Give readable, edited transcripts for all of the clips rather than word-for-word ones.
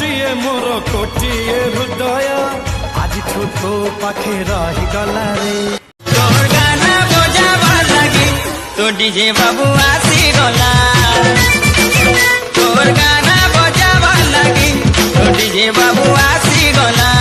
गोटे मोर कोटिए हृदय आज तो पाखे रही गला रे तोर गाना बजावा लगी तो डीजे बाबू आसी गला तोर गाना बजावा लगी तो डीजे बाबू आसी गला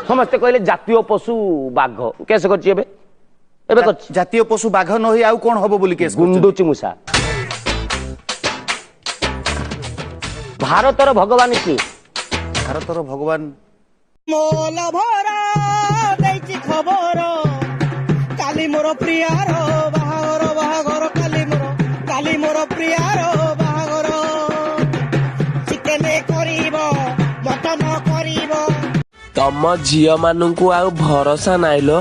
समस्ते कहले जातीय पशु बाघ कैसे कर जातीय पशु बाघ न होई आउ कोन हबो बोली केस गुंडुची मूषा भारतर भगवान किए भारतर भगवान मोल भरा दैची खबर काली मोर प्रियार बाहागर बाहागर काली मोर प्रियार बाहागर चिकेन करिब मटन करिब तम झियो मानू आउ भरोसा नाइलो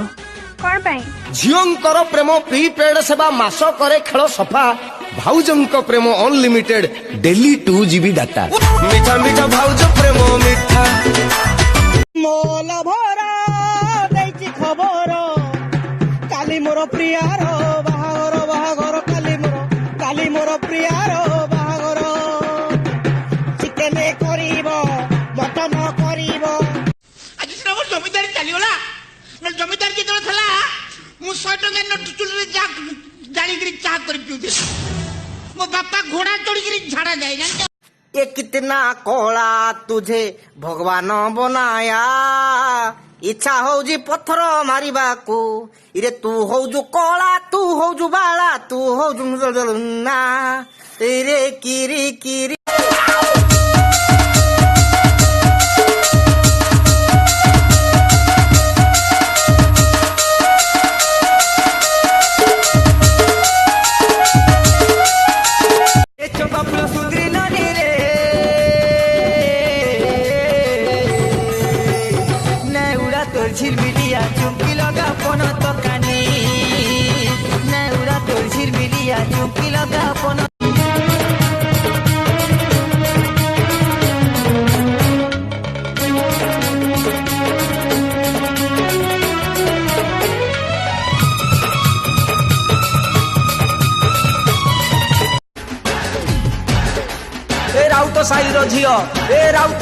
कौन पाई झियोंकर प्रेम प्रीपेड सेवा मास करे खेल सफा भाउजंक प्रेम अनलिमिटेड डेली 2 GB डाटा मीठा मीठा भाउज प्रेम मीठा मोल भरा दैची खबर काली मोर प्रियार बाहागर बाहागर काली मोर प्रियार बाहागर चिकेन करिब मटन करिब जमीदारी चलीगला जमीदार जो था मुझे 100 टका नोट चुली जाणी चाह कर पिउते मो बापा घोड़ा चढ़ी झाड़ा जाए जानते ये कितना कोला तुझे भगवान बनाया इच्छा हो जी पत्थर मारिबा को इरे तू हो जो कोला तू हो जो बाला तू हो जो ना तेरे किरी किरी झिलमिलिया चुमकी लगा पन तो कानी नौरा तोर झिलमिलिया चुमकी लगा पन राउत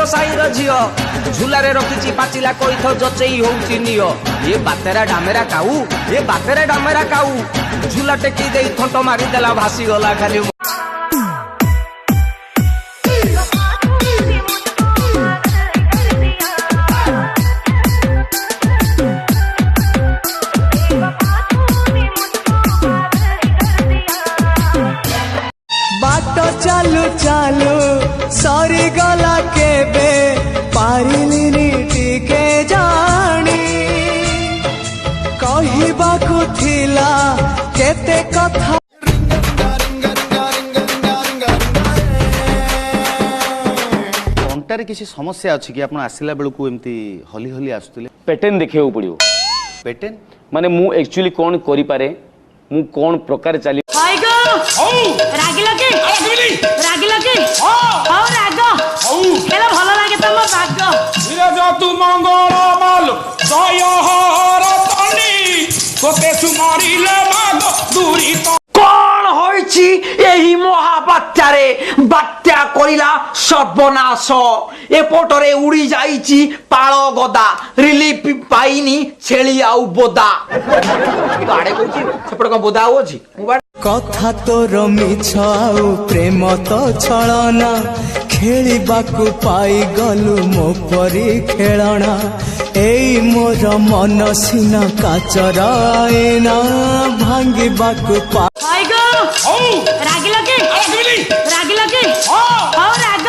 साईर झियो झुलारे रखिची पाचिला कईथ जचेई होउची नियो ये बातेरा डामेरा काऊ झुला टेकी देई थंट मारी देला भासी गला खाली बाट चालू चालू सरी गला केबे पारिलिनी टिके जानी कहिबाकु थिला केते कथा अंटारे किसी समस्या अछि कि आपण आसिला बेलकु एमती हली हली आसुतले पैटर्न देखियो पड़ियो पैटर्न माने मु एक्चुअली कोन करि पारे मु कोन प्रकार चली हाय गो रागी लगे हां राग केला भलो लागे तम भाग धीरे जा तू मंगल माल जय हर तनी कोते सुमारिले माग दूरी तो कौन होइछि एही महाबात्यारे बात्या करिला सर्वनाश एपटरे उड़ी जाइछि पाळ गदा रिलीफ पाइनी छेली आउ बोदा गाडे कोछि सेपट को बोदा होछि कथा तोर मिछ आउ प्रेम तो छलना खेलिबाकु पाई गलु मो परी खेलना एई मोर मन सिना काचर आईना भांगिबाकु पा हाय गो रागी लगे हां राग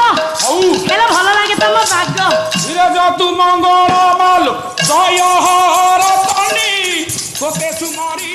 केला भलो लागे तम भाग धीरे जा तू मंगल माल जय हर तनी कोते सुमारी